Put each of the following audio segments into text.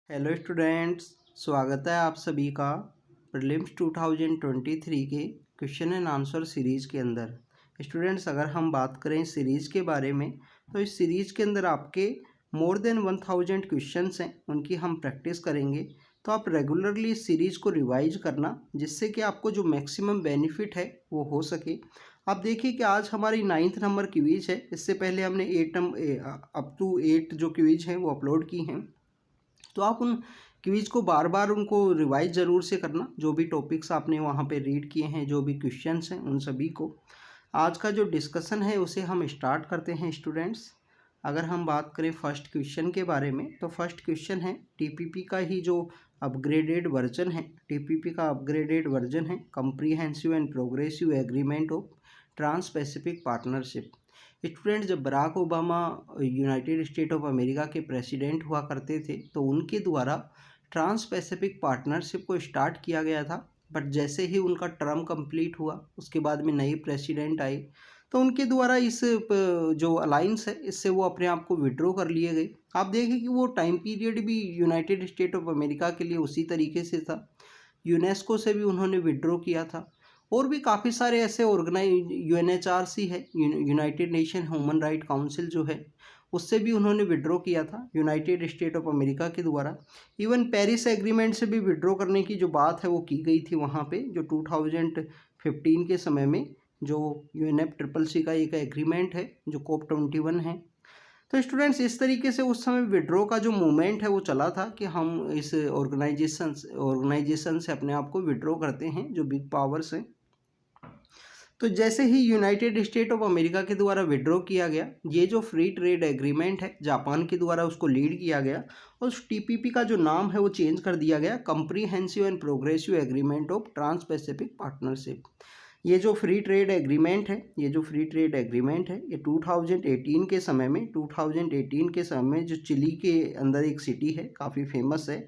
Hello students, स्वागत है आप सभी का प्रीलिम्स 2023 के क्वेश्चन एंड आंसर सीरीज़ के अंदर। स्टूडेंट्स, अगर हम बात करें सीरीज़ के बारे में तो इस सीरीज़ के अंदर आपके मोर देन 1000 क्वेश्चंस हैं, उनकी हम प्रैक्टिस करेंगे। तो आप रेगुलरली इस सीरीज़ को रिवाइज करना, जिससे कि आपको जो मैक्सिमम बेनिफिट है वो हो सके। आप देखिए कि आज हमारी 9th नंबर क्विज है। इससे पहले हमने 8 टू 8 जो क्विज हैं वो अपलोड की हैं। तो आप उन क्विज को बार बार उनको रिवाइज ज़रूर से करना, जो भी टॉपिक्स आपने वहाँ पे रीड किए हैं, जो भी क्वेश्चंस हैं उन सभी को। आज का जो डिस्कशन है उसे हम स्टार्ट करते हैं स्टूडेंट्स। अगर हम बात करें फर्स्ट क्वेश्चन के बारे में, तो फर्स्ट क्वेश्चन है टीपीपी का ही जो अपग्रेडेड वर्जन है, टीपीपी का अपग्रेडेड वर्जन है comprehensive and progressive agreement of trans Pacific partnership. Student, जब Barack Obama United State of America के प्रेसिडेंट हुआ करते थे तो उनके द्वारा ट्रांस पैसिफिक पार्टनरशिप को स्टार्ट किया गया था। बट जैसे ही उनका टर्म कंप्लीट हुआ, उसके बाद में नई प्रेसिडेंट आई, तो उनके द्वारा इस जो अलाइंस है इससे वो अपने आप को विड्रॉ कर लिए गए। आप देखें कि वो टाइम पीरियड भी यूनाइटेड स्टेट ऑफ अमेरिका के लिए उसी तरीके से था। यूनेस्को से भी उन्होंने विड्रॉ किया था, और भी काफ़ी सारे ऐसे ऑर्गेनाइज, यूएनएचआरसी है, United nation human right council जो है, उससे भी उन्होंने विड्रॉ किया था यूनाइटेड स्टेट ऑफ अमेरिका के द्वारा। इवन पेरिस एग्रीमेंट से भी विड्रॉ करने की जो बात है वो की गई थी वहाँ पे, जो 2015 के समय में जो UNFCCC का एक एग्रीमेंट है जो COP21 है। तो स्टूडेंट्स, इस तरीके से उस समय विड्रॉ का जो मूवमेंट है वो चला था कि हम इस ऑर्गेनाइजेशन से अपने आप को विड्रॉ करते हैं, जो बिग पावर्स हैं। तो जैसे ही यूनाइटेड स्टेट ऑफ अमेरिका के द्वारा विड्रॉ किया गया, ये जो फ्री ट्रेड एग्रीमेंट है जापान के द्वारा उसको लीड किया गया, और उस टीपीपी का जो नाम है वो चेंज कर दिया गया comprehensive and progressive agreement of trans Pacific partnership. ये जो फ्री ट्रेड एग्रीमेंट है, ये 2018 के समय में, जो चिली के अंदर एक सिटी है काफ़ी फेमस है,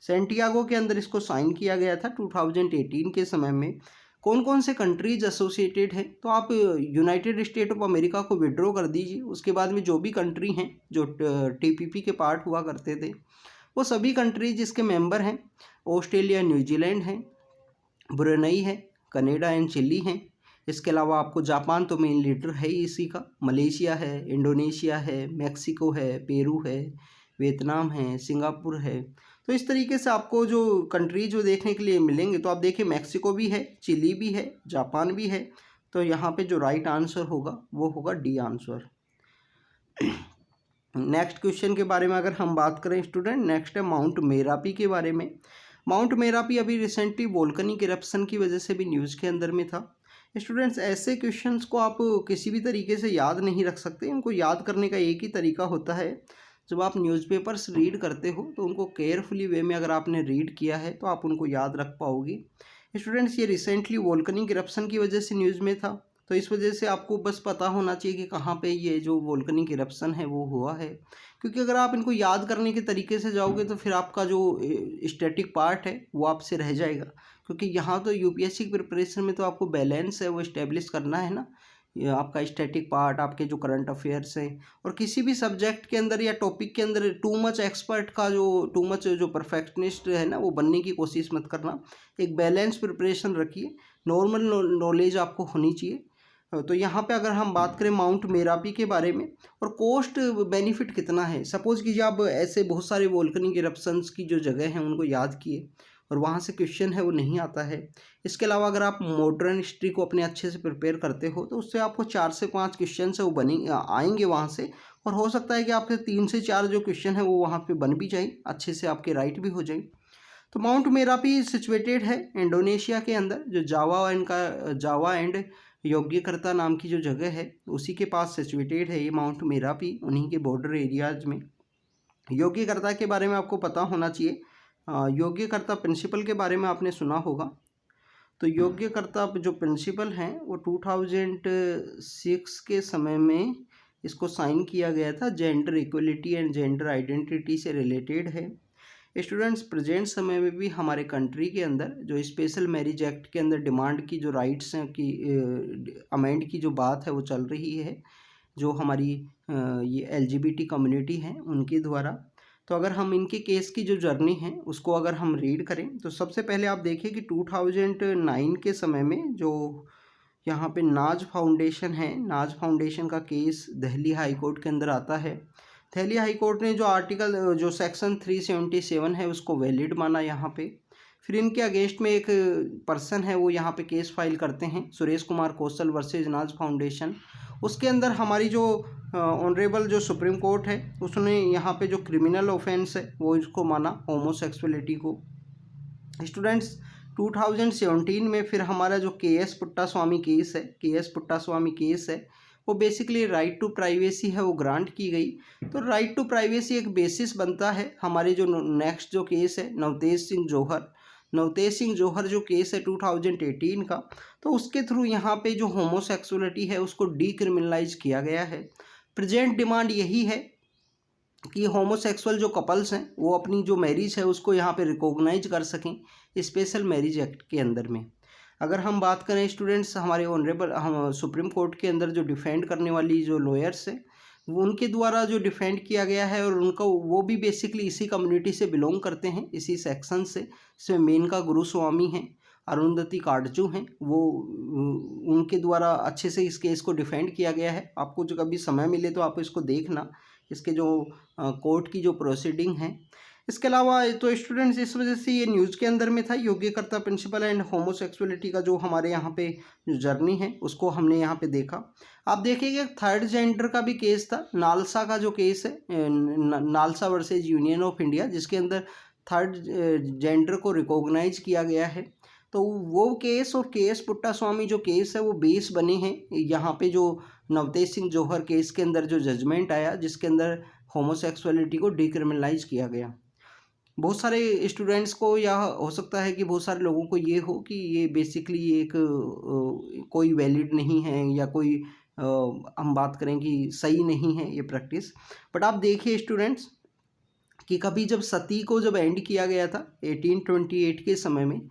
सेंटियागो के अंदर इसको साइन किया गया था 2018 के समय में। कौन कौन से कंट्रीज एसोसिएटेड हैं, तो आप यूनाइटेड स्टेट ऑफ अमेरिका को विड्रॉ कर दीजिए, उसके बाद में जो भी कंट्री हैं जो टीपीपी के पार्ट हुआ करते थे, वो सभी कंट्रीज जिसके मेंबर हैं, ऑस्ट्रेलिया, न्यूजीलैंड है, ब्रुनेई है, कनाडा एंड चिली हैं। इसके अलावा आपको जापान तो मेन लीडर है ही इसी का, मलेशिया है, इंडोनेशिया है, मैक्सिको है, पेरू है, वियतनाम है, सिंगापुर है। तो इस तरीके से आपको जो कंट्री जो देखने के लिए मिलेंगे, तो आप देखिए मैक्सिको भी है, चिली भी है, जापान भी है। तो यहाँ पे जो राइट आंसर होगा वो होगा डी आंसर। नेक्स्ट क्वेश्चन के बारे में अगर हम बात करें स्टूडेंट, नेक्स्ट है माउंट मेरापी के बारे में। माउंट मेरापी अभी रिसेंटली वोल्केनिक इरप्शन की वजह से भी न्यूज़ के अंदर में था। स्टूडेंट्स, ऐसे क्वेश्चंस को आप किसी भी तरीके से याद नहीं रख सकते। इनको याद करने का एक ही तरीका होता है, जब आप न्यूज़पेपर्स रीड करते हो तो उनको केयरफुली वे में अगर आपने रीड किया है तो आप उनको याद रख पाओगे। स्टूडेंट्स, ये रिसेंटली वोल्केनिक इरप्शन की वजह से न्यूज़ में था, तो इस वजह से आपको बस पता होना चाहिए कि कहाँ पे ये जो वोल्केनिक इरप्शन है वो हुआ है। क्योंकि अगर आप इनको याद करने के तरीके से जाओगे तो फिर आपका जो स्टैटिक पार्ट है वो आपसे रह जाएगा। क्योंकि यहाँ तो यूपीएससी की प्रिपरेशन में तो आपको बैलेंस है वो इस्टेब्लिश करना है ना, ये आपका स्टैटिक पार्ट, आपके जो करंट अफेयर्स हैं, और किसी भी सब्जेक्ट के अंदर या टॉपिक के अंदर टू मच जो परफेक्शनिस्ट है ना, वो बनने की कोशिश मत करना। एक बैलेंस प्रिपरेशन रखिए, नॉर्मल नॉलेज आपको होनी चाहिए। तो यहाँ पे अगर हम बात करें माउंट मेरापी के बारे में और कॉस्ट बेनिफिट कितना है, सपोज कीजिए आप ऐसे बहुत सारे वोल्केनिक इरप्शंस की जो जगह हैं उनको याद किए और वहाँ से क्वेश्चन है वो नहीं आता है। इसके अलावा अगर आप मॉडर्न हिस्ट्री को अपने अच्छे से प्रिपेयर करते हो तो उससे आपको 4 से 5 क्वेश्चन है वो आएंगे वहाँ से, और हो सकता है कि आपके 3 से 4 जो क्वेश्चन है वो वहाँ पे बन भी जाए, अच्छे से आपके राइट भी हो जाए। तो माउंट मेरापी सिचुएटेड है इंडोनेशिया के अंदर, जो जावा एंड योग्यकर्ता नाम की जो जगह है उसी के पास सिचुएटेड है ये माउंट मेरापी, उन्हीं के बॉर्डर एरियाज में। योग्यकर्ता के बारे में आपको पता होना चाहिए, योग्यकर्ता प्रिंसिपल के बारे में आपने सुना होगा। तो योग्यकर्ता जो प्रिंसिपल हैं वो 2006 के समय में इसको साइन किया गया था, gender equality and gender identity से रिलेटेड है। स्टूडेंट्स, प्रेजेंट समय में भी हमारे कंट्री के अंदर जो स्पेशल मैरिज एक्ट के अंदर डिमांड की जो राइट्स हैं की अमेंड की जो बात है वो चल रही है, जो हमारी ये LGBT कम्युनिटी हैं उनके द्वारा। तो अगर हम इनके केस की जो जर्नी है उसको अगर हम रीड करें तो सबसे पहले आप देखिए कि 2009 के समय में जो यहाँ पे नाज फाउंडेशन है, नाज फाउंडेशन का केस दिल्ली हाई कोर्ट के अंदर आता है। दिल्ली हाई कोर्ट ने जो आर्टिकल जो सेक्शन 377 है उसको वैलिड माना यहाँ पे। फिर इनके अगेंस्ट में एक पर्सन है वो यहाँ पे केस फाइल करते हैं, सुरेश कुमार कौशल वर्सेज नाज फाउंडेशन। उसके अंदर हमारी जो ऑनरेबल जो सुप्रीम कोर्ट है उसने यहाँ पे जो क्रिमिनल ऑफेंस है वो इसको माना, होमोसेक्सुअलिटी को। स्टूडेंट्स 2017 में फिर हमारा जो के.एस. पुट्टास्वामी केस है, के.एस. पुट्टास्वामी केस है वो बेसिकली राइट टू प्राइवेसी है वो ग्रांट की गई। तो राइट टू प्राइवेसी एक बेसिस बनता है हमारे जो नेक्स्ट जो केस है नवतेज सिंह जौहर जो केस है 2018 का, तो उसके थ्रू यहाँ पे जो होमोसेक्सुअलिटी है उसको डीक्रिमिनलाइज किया गया है। प्रेजेंट डिमांड यही है कि होमोसेक्सुअल जो कपल्स हैं वो अपनी जो मैरिज है उसको यहाँ पे रिकॉग्नाइज कर सकें स्पेशल मैरिज एक्ट के अंदर में। अगर हम बात करें स्टूडेंट्स, हमारे ऑनरेबल हम सुप्रीम कोर्ट के अंदर जो डिफेंड करने वाली जो लॉयर्स हैं वो उनके द्वारा जो डिफेंड किया गया है और उनका वो भी बेसिकली इसी कम्युनिटी से बिलोंग करते हैं, इसी सेक्शन से। इसमें मेनका गुरुस्वामी हैं, अरुंधति काटजू हैं, वो उनके द्वारा अच्छे से इस केस को डिफेंड किया गया है। आपको जो कभी समय मिले तो आप इसको देखना, इसके जो कोर्ट की जो प्रोसीडिंग है। इसके अलावा तो स्टूडेंट्स इस वजह से ये न्यूज़ के अंदर में था, योग्यकर्ता प्रिंसिपल एंड होमोसेक्सुअलिटी का जो हमारे यहाँ पे जो जर्नी है उसको हमने यहाँ पे देखा। आप देखिएगा थर्ड जेंडर का भी केस था, नालसा का जो केस है, NALSA versus union of India, जिसके अंदर थर्ड जेंडर को रिकॉग्नाइज किया गया है। तो वो केस और के.एस. पुट्टास्वामी जो केस है वो बेस बने हैं यहाँ पे जो नवतेज सिंह जौहर केस के अंदर जो जजमेंट आया जिसके अंदर होमोसेक्सुअलिटी को डिक्रिमिनलाइज किया गया। बहुत सारे स्टूडेंट्स को या हो सकता है कि बहुत सारे लोगों को ये हो कि ये बेसिकली एक कोई वैलिड नहीं है या कोई हम बात करें कि सही नहीं है ये प्रैक्टिस। बट आप देखिए स्टूडेंट्स कि कभी जब सती को जब एंड किया गया था 1828 के समय में,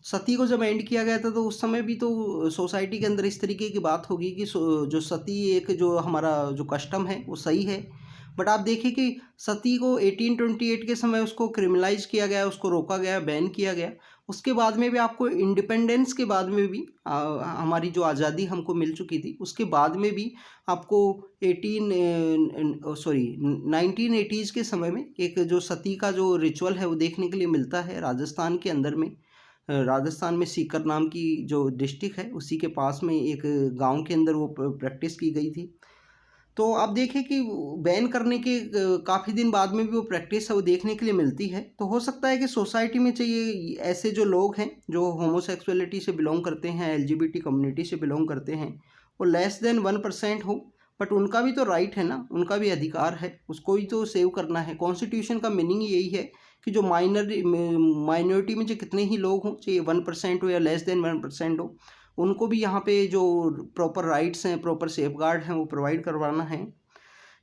सती को जब एंड किया गया था तो उस समय भी तो सोसाइटी के अंदर इस तरीके की बात होगी कि जो सती एक जो हमारा जो कस्टम है वो सही है। बट आप देखिए कि सती को 1828 के समय उसको क्रिमिनलाइज किया गया, उसको रोका गया, बैन किया गया। उसके बाद में भी आपको इंडिपेंडेंस के बाद में भी हमारी जो आज़ादी हमको मिल चुकी थी उसके बाद में भी आपको 1980s के समय में एक जो सती का जो रिचुअल है वो देखने के लिए मिलता है राजस्थान के अंदर में। राजस्थान में सीकर नाम की जो डिस्ट्रिक्ट है उसी के पास में एक गांव के अंदर वो प्रैक्टिस की गई थी। तो आप देखें कि बैन करने के काफ़ी दिन बाद में भी वो प्रैक्टिस है वो देखने के लिए मिलती है। तो हो सकता है कि सोसाइटी में चाहिए ऐसे जो लोग हैं जो होमोसेक्सुअलिटी से बिलोंग करते हैं, LGBT कम्युनिटी से बिलोंग करते हैं, वो लेस देन 1% हो, बट उनका भी तो राइट है ना, उनका भी अधिकार है, उसको ही तो सेव करना है। कॉन्स्टिट्यूशन का मीनिंग यही है कि जो माइनॉरिटी में जो कितने ही लोग हों, चाहे 1% हो या लेस देन 1% हो, उनको भी यहाँ पे जो प्रॉपर राइट्स हैं, प्रॉपर सेफगार्ड हैं वो प्रोवाइड करवाना है।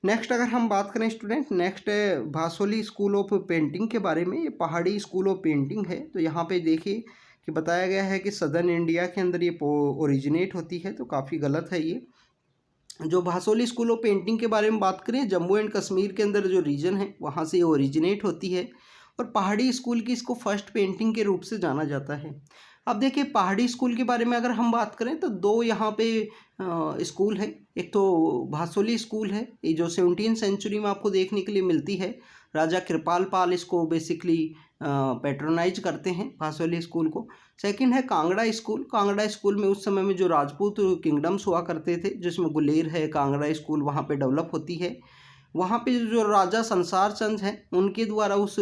नेक्स्ट अगर हम बात करें स्टूडेंट, नेक्स्ट है भासोली स्कूल ऑफ पेंटिंग के बारे में। ये पहाड़ी स्कूल ऑफ पेंटिंग है। तो यहाँ पे देखिए कि बताया गया है कि सदर्न इंडिया के अंदर ये ओरिजिनेट होती है, तो काफ़ी गलत है ये। जो भासोली स्कूल ऑफ पेंटिंग के बारे में बात करें, जम्मू एंड कश्मीर के अंदर जो रीजन है वहाँ से ये ओरिजिनेट होती है और पहाड़ी स्कूल की इसको फर्स्ट पेंटिंग के रूप से जाना जाता है। अब देखिए पहाड़ी स्कूल के बारे में अगर हम बात करें तो दो यहाँ पे स्कूल है। एक तो भासोली स्कूल है, ये जो 17वीं सेंचुरी में आपको देखने के लिए मिलती है। राजा कृपाल पाल इसको बेसिकली पैट्रोनाइज करते हैं भासोली स्कूल को। सेकंड है कांगड़ा स्कूल। कांगड़ा स्कूल में उस समय में जो राजपूत किंगडम्स हुआ करते थे, जिसमें गुलेर है, कांगड़ा स्कूल वहाँ पे डेवलप होती है। वहाँ पे जो राजा संसार चंद हैं उनके द्वारा उस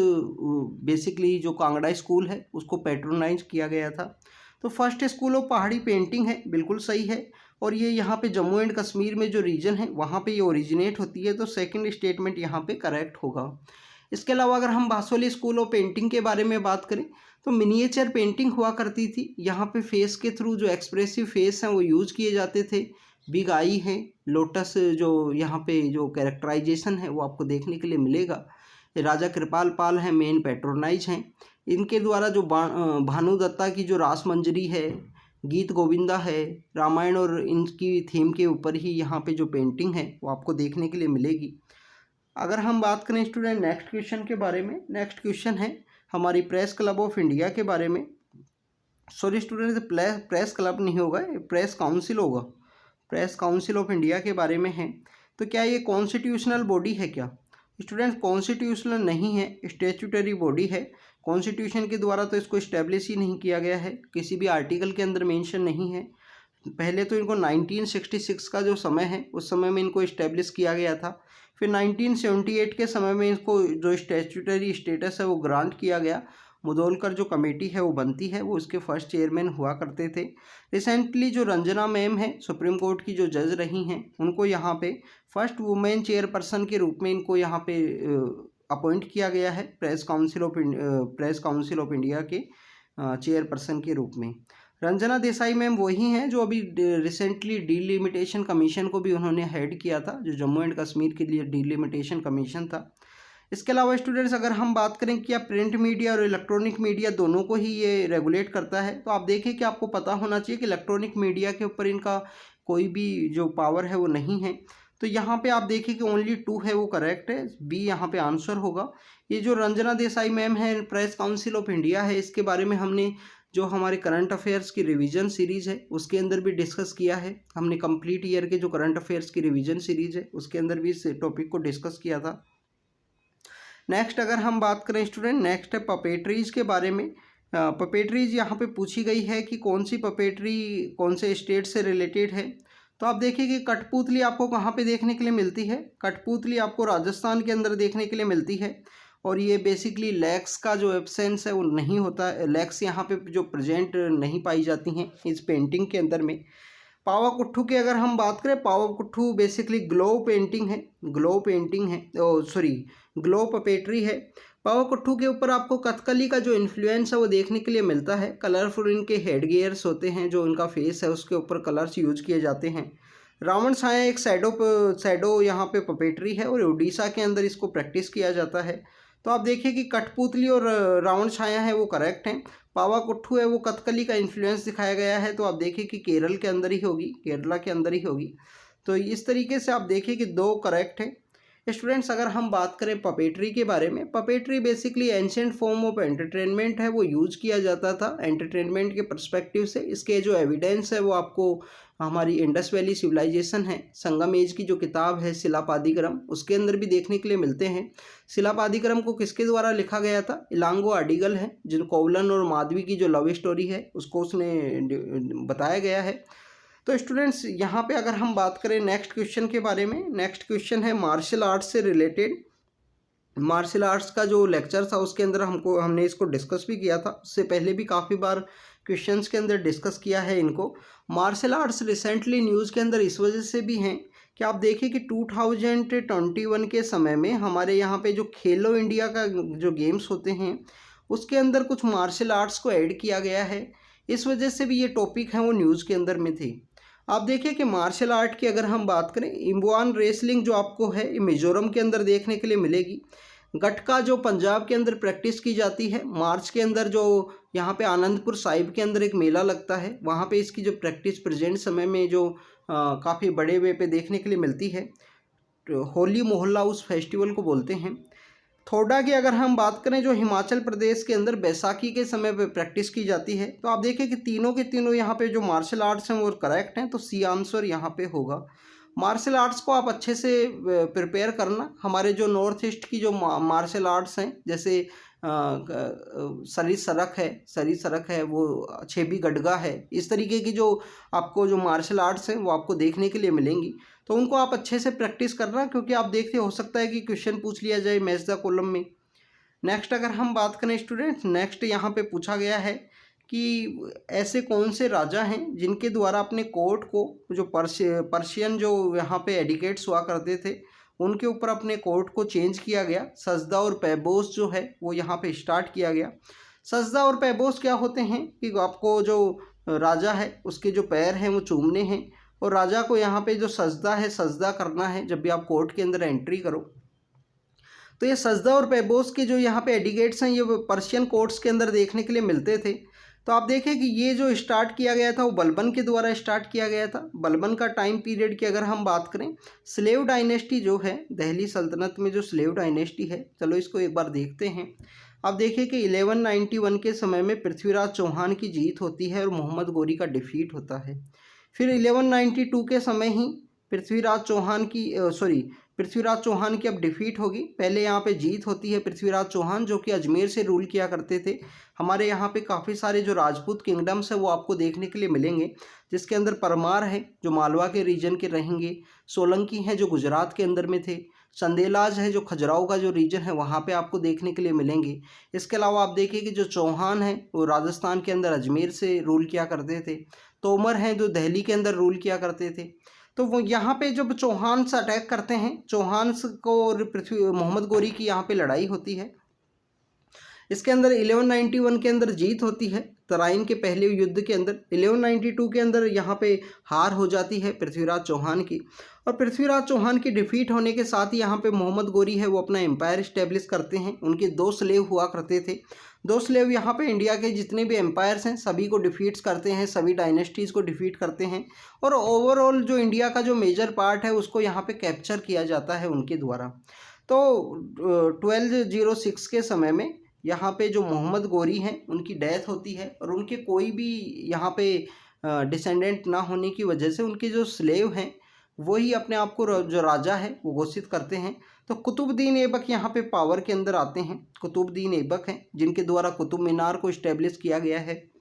बेसिकली जो कांगड़ा स्कूल है उसको पैट्रोनाइज किया गया था। तो फर्स्ट स्कूल ऑफ पहाड़ी पेंटिंग है, बिल्कुल सही है। और ये यहाँ पे जम्मू एंड कश्मीर में जो रीजन है वहाँ पे ये ओरिजिनेट होती है, तो सेकंड स्टेटमेंट यहाँ पे करेक्ट होगा। इसके अलावा अगर हम भासोली स्कूल ऑफ पेंटिंग के बारे में बात करें तो मिनिएचर पेंटिंग हुआ करती थी। यहाँ पे फेस के थ्रू जो एक्सप्रेसिव फेस हैं वो यूज़ किए जाते थे। बिग आई है, लोटस जो यहाँ पे जो कैरेक्टराइजेशन है वो आपको देखने के लिए मिलेगा। राजा कृपाल पाल हैं, मेन पैट्रोनाइज हैं। इनके द्वारा जो भानु दत्ता की जो रास मंजरी है, गीत गोविंदा है, रामायण और इनकी थीम के ऊपर ही यहाँ पे जो पेंटिंग है वो आपको देखने के लिए मिलेगी। अगर हम बात करें स्टूडेंट नेक्स्ट क्वेश्चन के बारे में, नेक्स्ट क्वेश्चन है हमारी प्रेस क्लब ऑफ इंडिया के बारे में। सॉरी स्टूडेंट, प्रेस क्लब नहीं होगा, प्रेस काउंसिल होगा। प्रेस काउंसिल ऑफ इंडिया के बारे में है। तो क्या ये कॉन्स्टिट्यूशनल बॉडी है क्या? स्टूडेंट कॉन्स्टिट्यूशनल नहीं है, स्टैट्यूटरी बॉडी है। कॉन्स्टिट्यूशन के द्वारा तो इसको इस्टेब्लिश ही नहीं किया गया है, किसी भी आर्टिकल के अंदर मेंशन नहीं है। पहले तो इनको 1966 का जो समय है उस समय में इनको इस्टेब्लिश किया गया था। फिर 1978 के समय में इसको जो स्टैट्यूटरी स्टेटस है वो ग्रांट किया गया। मुदोलकर जो कमेटी है वो बनती है, वो इसके फर्स्ट चेयरमैन हुआ करते थे। रिसेंटली जो रंजना मैम है सुप्रीम कोर्ट की जो जज रही हैं, उनको यहाँ पे फर्स्ट वुमेन चेयरपर्सन के रूप में इनको यहाँ पे अपॉइंट किया गया है प्रेस काउंसिल ऑफ इंडिया के चेयरपर्सन के रूप में। रंजना देसाई मैम वही हैं जो अभी रिसेंटली डीलिमिटेशन कमीशन को भी उन्होंने हेड किया था, जो जम्मू एंड कश्मीर के लिए डीलिमिटेशन कमीशन था। इसके अलावा स्टूडेंट्स अगर हम बात करें कि प्रिंट मीडिया और इलेक्ट्रॉनिक मीडिया दोनों को ही ये रेगुलेट करता है, तो आप देखिए कि आपको पता होना चाहिए कि इलेक्ट्रॉनिक मीडिया के ऊपर इनका कोई भी जो पावर है वो नहीं है। तो यहाँ पे आप देखिए कि ओनली 2 है वो करेक्ट है, बी यहाँ पे आंसर होगा। ये जो रंजना देसाई मैम है प्रेस काउंसिल ऑफ इंडिया है, इसके बारे में हमने जो हमारे करंट अफेयर्स की रिवीजन सीरीज़ है उसके अंदर भी डिस्कस किया है। हमने कंप्लीट ईयर के जो करंट अफेयर्स की रिवीजन सीरीज़ है उसके अंदर भी इस टॉपिक को डिस्कस किया था। नेक्स्ट अगर हम बात करें स्टूडेंट, नेक्स्ट है पपेट्रीज़ के बारे में। पपेट्रीज़ यहाँ पे पूछी गई है कि कौन सी पपेट्री कौन से स्टेट से रिलेटेड है। तो आप देखिए कि कठपुतली आपको कहाँ पे देखने के लिए मिलती है? कठपुतली आपको राजस्थान के अंदर देखने के लिए मिलती है। और ये बेसिकली लेग्स का जो एब्सेंस है वो नहीं होता, लेग्स यहाँ पे जो प्रेजेंट नहीं पाई जाती हैं इस पेंटिंग के अंदर में। पावाकुट्ठू की अगर हम बात करें, पावाकुट्ठू बेसिकली ग्लो पेंटिंग है, ग्लो पपेट्री है। पावाकुट्ठू के ऊपर आपको कथकली का जो इन्फ्लुएंस है वो देखने के लिए मिलता है। कलरफुल इनके हेड गियर्स होते हैं, जो इनका फेस है उसके ऊपर कलर्स यूज किए जाते हैं। रावण छाया एक शैडो यहाँ पे पपेट्री है और उड़ीसा के अंदर इसको प्रैक्टिस किया जाता है। तो आप देखिए कि कठपुतली और रावण छाया है वो करेक्ट हैं। पावाकुट्ठू है वो कथकली का इन्फ्लुएंस दिखाया गया है, तो आप देखिए कि केरल के अंदर ही होगी, केरला के अंदर ही होगी। तो इस तरीके से आप देखिए कि 2 करेक्ट हैं। स्टूडेंट्स अगर हम बात करें पपेट्री के बारे में, puppetry basically ancient form of entertainment है, वो यूज किया जाता था एंटरटेनमेंट के पर्सपेक्टिव से। इसके जो एविडेंस है वो आपको हमारी इंडस वैली सिविलाइजेशन है, संगम एज की जो किताब है शिलापादिक्रम, उसके अंदर भी देखने के लिए मिलते हैं। शिलापादिक्रम को किसके द्वारा लिखा गया था? इलांगो अडिगल है, जिन कोवलन और माधवी की जो लव स्टोरी है उसको उसने बताया गया है। तो स्टूडेंट्स यहाँ पे अगर हम बात करें नेक्स्ट क्वेश्चन के बारे में, नेक्स्ट क्वेश्चन है मार्शल आर्ट्स से रिलेटेड। मार्शल आर्ट्स का जो लेक्चर था उसके अंदर हमने इसको डिस्कस भी किया था, उससे पहले भी काफ़ी बार क्वेश्चंस के अंदर डिस्कस किया है इनको। मार्शल आर्ट्स रिसेंटली न्यूज़ के अंदर इस वजह से भी हैं कि आप देखिए कि 2021 के समय में हमारे यहाँ पे जो खेलो इंडिया का जो गेम्स होते हैं उसके अंदर कुछ मार्शल आर्ट्स को ऐड किया गया है। इस वजह से भी ये टॉपिक है वो न्यूज़ के अंदर में थी। आप देखिए कि मार्शल आर्ट की अगर हम बात करें, इम्बुआन रेसलिंग जो आपको है ये मिजोरम के अंदर देखने के लिए मिलेगी। गटका जो पंजाब के अंदर प्रैक्टिस की जाती है। मार्च के अंदर जो यहाँ पे आनंदपुर साहिब के अंदर एक मेला लगता है, वहाँ पे इसकी जो प्रैक्टिस प्रेजेंट समय में जो काफ़ी बड़े वे पे देखने के लिए मिलती है। तो होली मोहल्ला उस फेस्टिवल को बोलते हैं। थोड़ा की अगर हम बात करें, जो हिमाचल प्रदेश के अंदर बैसाखी के समय पे प्रैक्टिस की जाती है। तो आप देखिए कि तीनों के तीनों यहाँ पे जो मार्शल आर्ट्स हैं वो करेक्ट हैं, तो सी आंसर यहाँ पे होगा। मार्शल आर्ट्स को आप अच्छे से प्रिपेयर करना। हमारे जो नॉर्थ ईस्ट की जो मार्शल आर्ट्स हैं, जैसे सरी सरक है, वो छेबी गडगा है, इस तरीके की जो आपको जो मार्शल आर्ट्स हैं वो आपको देखने के लिए मिलेंगी। तो उनको आप अच्छे से प्रैक्टिस करना, क्योंकि आप देखते हो सकता है कि क्वेश्चन पूछ लिया जाए मैच द कॉलम में। नेक्स्ट अगर हम बात करें स्टूडेंट्स, नेक्स्ट यहाँ पे पूछा गया है कि ऐसे कौन से राजा हैं जिनके द्वारा अपने कोर्ट को, जो पर्शियन जो यहाँ पे एडिकेट्स हुआ करते थे, उनके ऊपर अपने कोर्ट को चेंज किया गया। सजदा और पैबोस जो है वो यहाँ पे स्टार्ट किया गया। सजदा और पैबोस क्या होते हैं कि आपको जो राजा है उसके जो पैर हैं वो चूमने हैं, और राजा को यहाँ पे जो सजदा है, सजदा करना है जब भी आप कोर्ट के अंदर एंट्री करो। तो ये सजदा और पैबोस के जो यहाँ पे एडिकेट्स हैं ये पर्शियन कोर्ट्स के अंदर देखने के लिए मिलते थे। तो आप देखें कि ये जो स्टार्ट किया गया था वो बलबन के द्वारा स्टार्ट किया गया था। बलबन का टाइम पीरियड की अगर हम बात करें, स्लेव डायनेस्टी जो है दिल्ली सल्तनत में जो स्लेव डायनेस्टी है, चलो इसको एक बार देखते हैं। आप देखिए कि 1191 के समय में पृथ्वीराज चौहान की जीत होती है और मोहम्मद गोरी का डिफीट होता है। फिर 1192 के समय ही पृथ्वीराज चौहान की अब डिफीट होगी। पहले यहाँ पे जीत होती है पृथ्वीराज चौहान जो कि अजमेर से रूल किया करते थे। हमारे यहाँ पे काफ़ी सारे जो राजपूत किंगडम्स है वो आपको देखने के लिए मिलेंगे, जिसके अंदर परमार है जो मालवा के रीजन के रहेंगे, सोलंकी हैं जो गुजरात के अंदर में थे, चंदेलाज है जो खजुराहो का जो रीजन है वहाँ पे आपको देखने के लिए मिलेंगे। इसके अलावा आप देखिए कि जो चौहान है वो राजस्थान के अंदर अजमेर से रूल किया करते थे। तोमर हैं जो दिल्ली के अंदर रूल किया करते थे। तो वो यहाँ पे जब चौहान से अटैक करते हैं, चौहान को मोहम्मद गोरी की यहाँ पे लड़ाई होती है। इसके अंदर 1191 के अंदर जीत होती है तराइन के पहले युद्ध के अंदर। 1192 के अंदर यहाँ पे हार हो जाती है पृथ्वीराज चौहान की, और पृथ्वीराज चौहान की डिफीट होने के साथ ही यहाँ पे मोहम्मद गोरी है वो अपना एम्पायर इस्टेब्लिश करते हैं। उनके 2 स्लेव हुआ करते थे। 2 स्लेव यहाँ पे इंडिया के जितने भी एम्पायर्स हैं सभी को डिफीट्स करते हैं, सभी डायनेस्टीज़ को डिफीट करते हैं, और ओवरऑल जो इंडिया का जो मेजर पार्ट है उसको यहाँ पे कैप्चर किया जाता है उनके द्वारा। तो 1206 के समय में यहाँ पे जो मोहम्मद गोरी हैं उनकी डेथ होती है, और उनके कोई भी यहाँ पे डिसेंडेंट ना होने की वजह से उनके जो स्लेव हैं वही अपने आप को जो राजा है वो घोषित करते हैं। तो कुतुबुद्दीन ऐबक यहाँ पे पावर के अंदर आते हैं। कुतुबुद्दीन ऐबक हैं जिनके द्वारा कुतुब मीनार को इस्टेब्लिश किया गया है।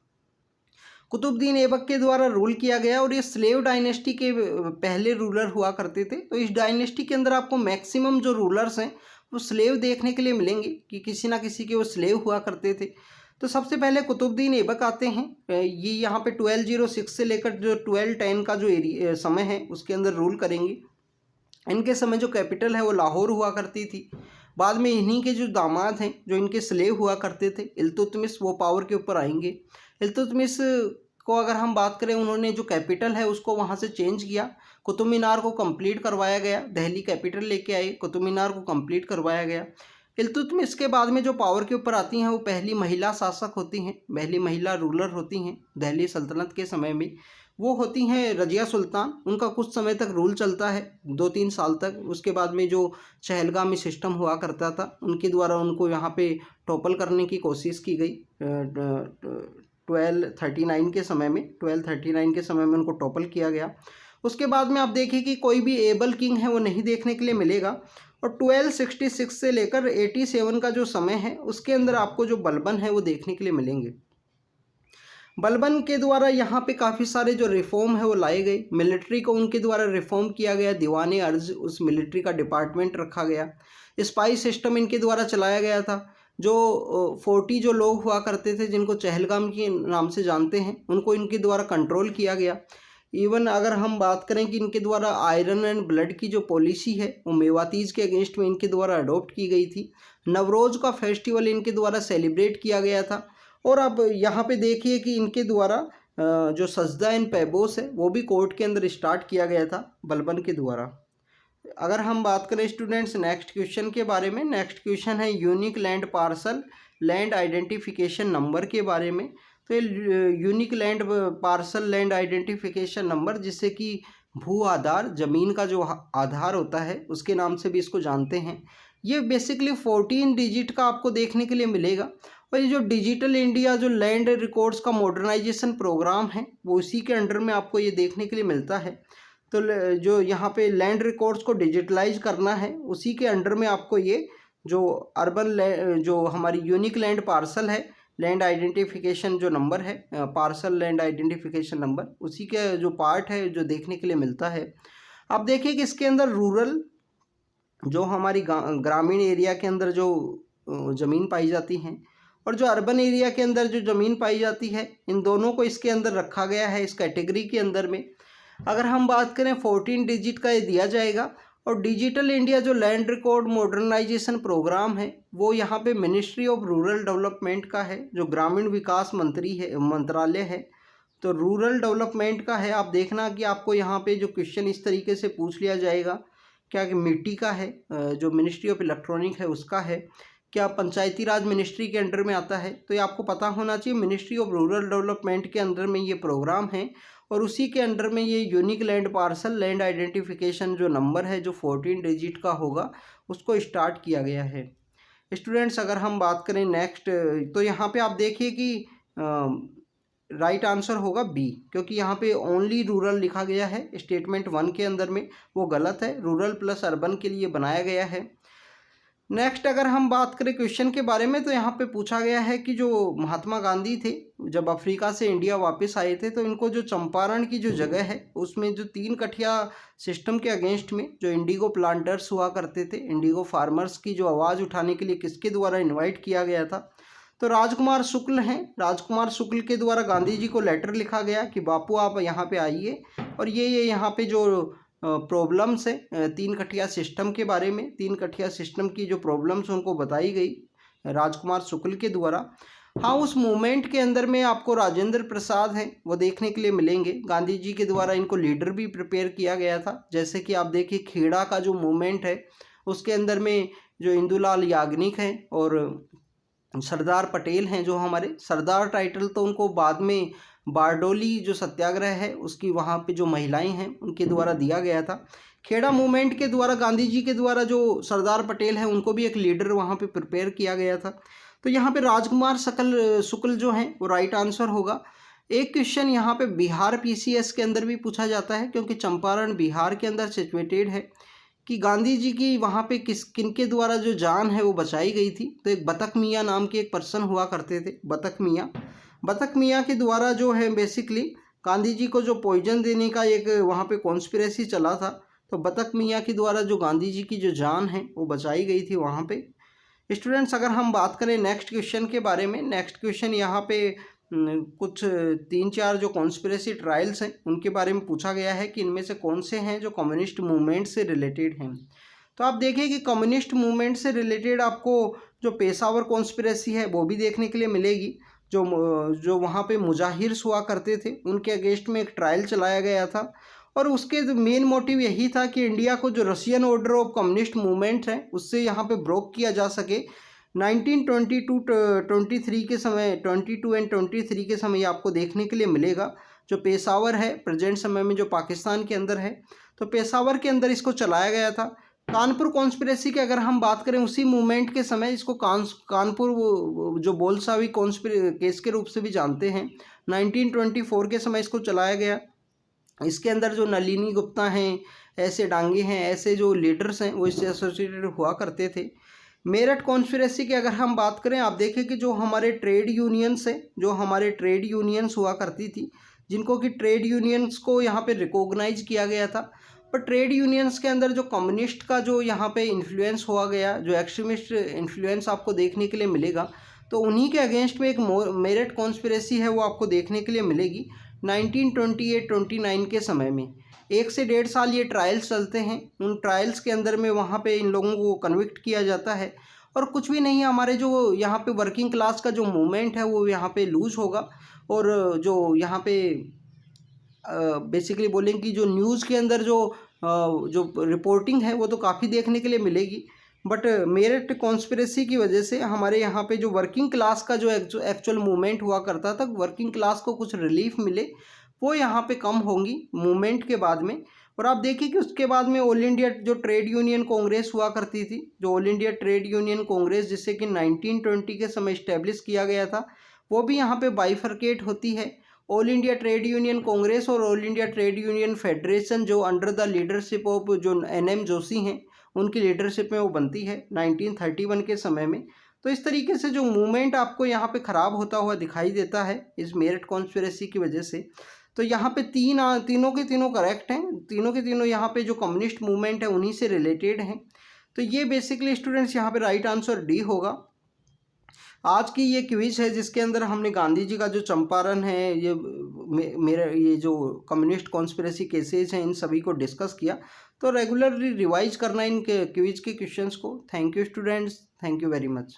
कुतुबुद्दीन ऐबक के द्वारा रूल किया गया, और ये स्लेव डायनेस्टी के पहले रूलर हुआ करते थे। तो इस डायनेस्टी के अंदर आपको मैक्सिमम जो रूलर्स हैं वो स्लेव देखने के लिए मिलेंगे कि किसी ना किसी के वो स्लेव हुआ करते थे। तो सबसे पहले कुतुबुद्दीन ऐबक आते हैं। ये यहाँ पे 1206 से लेकर जो 1210 का जो समय है उसके अंदर रूल करेंगे। इनके समय जो कैपिटल है वो लाहौर हुआ करती थी। बाद में इन्हीं के जो दामाद हैं जो इनके स्लेव हुआ करते थे इल्तुतमिश, वो पावर के ऊपर आएंगे। इल्तुतमिश को अगर हम बात करें, उन्होंने जो कैपिटल है उसको वहाँ से चेंज किया, कुतुब मीनार को कंप्लीट करवाया गया, दिल्ली कैपिटल लेके आए, कुतुब मीनार को कंप्लीट करवाया गया। इल्तुतमिश के बाद में जो पावर के ऊपर आती हैं वो पहली महिला शासक होती हैं, पहली महिला रूलर होती हैं दिल्ली सल्तनत के समय में, वो होती हैं रजिया सुल्तान। उनका कुछ समय तक रूल चलता है, 2-3 साल तक। उसके बाद में जो चहलगामी सिस्टम हुआ करता था उनके द्वारा उनको यहाँ पे टॉपल करने की कोशिश की गई। 1239 के समय में उनको टॉपल किया गया। उसके बाद में आप देखिए कि कोई भी एबल किंग है वो नहीं देखने के लिए मिलेगा। और 1266 से लेकर 87 का जो समय है उसके अंदर आपको जो बलबन है वो देखने के लिए मिलेंगे। बलबन के द्वारा यहाँ पे काफ़ी सारे जो रिफॉर्म है वो लाए गए। मिलिट्री को उनके द्वारा रिफॉर्म किया गया, दीवाने अर्ज उस मिलिट्री का डिपार्टमेंट रखा गया। स्पाई सिस्टम इनके द्वारा चलाया गया था। जो 40 जो लोग हुआ करते थे जिनको चहलगाम के नाम से जानते हैं उनको इनके द्वारा कंट्रोल किया गया। इवन अगर हम बात करें कि इनके द्वारा आयरन एंड ब्लड की जो पॉलिसी है वो मेवातीज के अगेंस्ट में इनके द्वारा अडॉप्ट की गई थी। नवरोज का फेस्टिवल इनके द्वारा सेलिब्रेट किया गया था। और अब यहाँ पे देखिए कि इनके द्वारा जो सजदा एंड पैबोस है वो भी कोर्ट के अंदर स्टार्ट किया गया था बलबन के द्वारा। अगर हम बात करें स्टूडेंट्स नेक्स्ट क्वेश्चन के बारे में, नेक्स्ट क्वेश्चन है unique land parcel land identification number के बारे में। तो unique land parcel land identification number, जिससे कि भू आधार, ज़मीन का जो आधार होता है उसके नाम से भी इसको जानते हैं। ये बेसिकली 14 डिजिट का आपको देखने के लिए मिलेगा। और ये जो डिजिटल इंडिया जो लैंड रिकॉर्ड्स का मॉडर्नाइजेशन प्रोग्राम है वो उसी के अंडर में आपको ये देखने के लिए मिलता है। तो जो यहाँ पे लैंड रिकॉर्ड्स को डिजिटलाइज करना है उसी के अंडर में आपको ये जो अर्बन जो हमारी यूनिक लैंड पार्सल है, लैंड आइडेंटिफिकेशन जो नंबर है, पार्सल लैंड आइडेंटिफिकेशन नंबर, उसी के जो पार्ट है जो देखने के लिए मिलता है। आप देखिए कि इसके अंदर रूरल जो हमारी ग्रामीण एरिया के अंदर जो ज़मीन पाई जाती हैं और जो अर्बन एरिया के अंदर जो ज़मीन पाई जाती है, इन दोनों को इसके अंदर रखा गया है इस कैटेगरी के अंदर में। अगर हम बात करें 14 डिजिट का ये दिया जाएगा। और डिजिटल इंडिया जो लैंड रिकॉर्ड मॉडर्नाइजेशन प्रोग्राम है वो यहाँ पे मिनिस्ट्री ऑफ रूरल डेवलपमेंट का है, जो ग्रामीण विकास मंत्रालय है, तो रूरल डेवलपमेंट का है। आप देखना कि आपको यहाँ पे जो क्वेश्चन इस तरीके से पूछ लिया जाएगा, क्या कि मिट्टी का है, जो मिनिस्ट्री ऑफ इलेक्ट्रॉनिक है उसका है, क्या पंचायती राज मिनिस्ट्री के अंडर में आता है? तो ये आपको पता होना चाहिए, मिनिस्ट्री ऑफ रूरल डेवलपमेंट के अंडर में ये प्रोग्राम है और उसी के अंडर में ये unique land parcel land identification जो नंबर है जो 14 डिजिट का होगा उसको स्टार्ट किया गया है। स्टूडेंट्स अगर हम बात करें नेक्स्ट, तो यहाँ पे आप देखिए कि राइट आंसर होगा बी, क्योंकि यहाँ पे ओनली रूरल लिखा गया है स्टेटमेंट 1 के अंदर में, वो गलत है, रूरल प्लस अर्बन के लिए बनाया गया है। नेक्स्ट अगर हम बात करें क्वेश्चन के बारे में, तो यहाँ पे पूछा गया है कि जो महात्मा गांधी थे जब अफ्रीका से इंडिया वापस आए थे तो इनको जो चंपारण की जो जगह है उसमें जो 3 कठिया सिस्टम के अगेंस्ट में जो इंडिगो प्लांटर्स हुआ करते थे, इंडिगो फार्मर्स की जो आवाज़ उठाने के लिए किसके द्वारा इन्वाइट किया गया था? तो राजकुमार शुक्ल हैं। राजकुमार शुक्ल के द्वारा गांधी जी को लेटर लिखा गया कि बापू आप यहाँ पे आइए और ये यहाँ पे जो प्रॉब्लम्स है 3 कठिया सिस्टम के बारे में, 3 कठिया सिस्टम की जो प्रॉब्लम्स उनको बताई गई राजकुमार शुक्ल के द्वारा। हाँ, उस मूवमेंट के अंदर में आपको राजेंद्र प्रसाद हैं वो देखने के लिए मिलेंगे। गांधी जी के द्वारा इनको लीडर भी प्रिपेयर किया गया था, जैसे कि आप देखिए खेड़ा का जो मूवमेंट है उसके अंदर में जो इंदुलाल याग्निक हैं और सरदार पटेल हैं, जो हमारे सरदार टाइटल तो उनको बाद में बारडोली जो सत्याग्रह है उसकी वहाँ पे जो महिलाएं हैं उनके द्वारा दिया गया था। खेड़ा मूवमेंट के द्वारा गांधी जी के द्वारा जो सरदार पटेल है उनको भी एक लीडर वहाँ पे प्रिपेयर किया गया था। तो यहाँ पे राजकुमार शुक्ल जो हैं वो राइट आंसर होगा। एक क्वेश्चन यहाँ पे बिहार पीसीएस के अंदर भी पूछा जाता है, क्योंकि चंपारण बिहार के अंदर सिचुएटेड है, कि गांधी जी की वहाँ पे किनके द्वारा जो जान है वो बचाई गई थी? तो एक बतख मियाँ नाम के एक पर्सन हुआ करते थे, बतख मियाँ के द्वारा जो है बेसिकली गांधी जी को जो पॉइजन देने का एक वहाँ पे कॉन्स्पिरेसी चला था, तो बतख मियाँ के द्वारा जो गांधी जी की जो जान है वो बचाई गई थी वहाँ पे। स्टूडेंट्स अगर हम बात करें नेक्स्ट क्वेश्चन के बारे में, नेक्स्ट क्वेश्चन यहाँ पे कुछ 3-4 जो कॉन्स्पिरेसी ट्रायल्स हैं उनके बारे में पूछा गया है कि इनमें से कौन से हैं जो कम्युनिस्ट मूवमेंट से रिलेटेड हैं। तो आप देखिए कि कम्युनिस्ट मूवमेंट से रिलेटेड आपको जो पेशावर कॉन्स्पिरेसी है वो भी देखने के लिए मिलेगी। जो वहाँ पे मुजाहिर्स हुआ करते थे उनके अगेंस्ट में एक ट्रायल चलाया गया था और उसके मेन मोटिव यही था कि इंडिया को जो Russian order of communist movement है उससे यहाँ पे ब्रोक किया जा सके। 1922-23 के समय, 22 एंड 23 के समय आपको देखने के लिए मिलेगा। जो पेशावर है प्रेजेंट समय में जो पाकिस्तान के अंदर है, तो पेशावर के अंदर इसको चलाया गया था। कानपुर कॉन्स्पिरेसी की अगर हम बात करें उसी मूवमेंट के समय इसको कानपुर जो बोलसावी केस के रूप से भी जानते हैं, 1924 के समय इसको चलाया गया। इसके अंदर जो नलिनी गुप्ता हैं, ऐसे डांगे हैं, ऐसे जो लीडर्स हैं वो इससे एसोसिएटेड हुआ करते थे। मेरठ कॉन्स्पिरेसी की अगर हम बात करें, आप देखें कि जो हमारे ट्रेड यूनियंस हैं, जो हमारे ट्रेड यूनियंस हुआ करती थी, जिनको कि ट्रेड यूनियंस को यहाँ पे रिकॉग्नाइज किया गया था, पर ट्रेड यूनियंस के अंदर जो कम्युनिस्ट का जो यहाँ पे इन्फ्लुएंस हुआ गया, जो एक्सट्रीमिस्ट इन्फ्लुएंस आपको देखने के लिए मिलेगा, तो उन्हीं के अगेंस्ट में एक मेरठ कॉन्स्पिरेसी है वो आपको देखने के लिए मिलेगी 1928-29 के समय में। 1 से 1.5 साल ये ट्रायल्स चलते हैं। उन ट्रायल्स के अंदर में वहाँ पे इन लोगों को कन्विक्ट किया जाता है और कुछ भी नहीं, हमारे जो यहाँ पे वर्किंग क्लास का जो मूवमेंट है वो यहाँ पे लूज होगा और जो यहाँ पे बेसिकली बोलेंगे कि जो न्यूज़ के अंदर जो रिपोर्टिंग है वो तो काफ़ी देखने के लिए मिलेगी, बट मेरठ कॉन्स्पिरेसी की वजह से हमारे यहाँ पे जो वर्किंग क्लास का जो एक्चुअल मूवमेंट हुआ करता था, वर्किंग क्लास को कुछ रिलीफ मिले, वो यहाँ पे कम होंगी मूवमेंट के बाद में। और आप देखिए कि उसके बाद में ऑल इंडिया जो ट्रेड यूनियन कांग्रेस हुआ करती थी, जो all India Trade Union Congress जिससे कि 1920 के समय इस्टेब्लिश किया गया था, वो भी यहाँ पे बाइफरकेट होती है। All India Trade Union Congress और All India Trade Union Federation जो अंडर द लीडरशिप ऑफ जो NM जोशी हैं उनकी लीडरशिप में वो बनती है 1931 के समय में। तो इस तरीके से जो मूवमेंट आपको यहाँ पे ख़राब होता हुआ दिखाई देता है इस मेरठ कॉन्स्पिरेसी की वजह से। तो यहाँ पे तीनों के तीनों करेक्ट हैं, तीनों के तीनों यहाँ पे जो कम्युनिस्ट मूवमेंट है उन्हीं से रिलेटेड हैं। तो ये बेसिकली स्टूडेंट्स यहाँ पे राइट आंसर डी होगा। आज की ये क्विज है जिसके अंदर हमने गांधी जी का जो चंपारण है, ये जो कम्युनिस्ट कॉन्स्पिरेसी केसेस हैं इन सभी को डिस्कस किया। तो रेगुलरली रिवाइज करना इन क्विज के क्वेश्चंस को। Thank you students, thank you very much.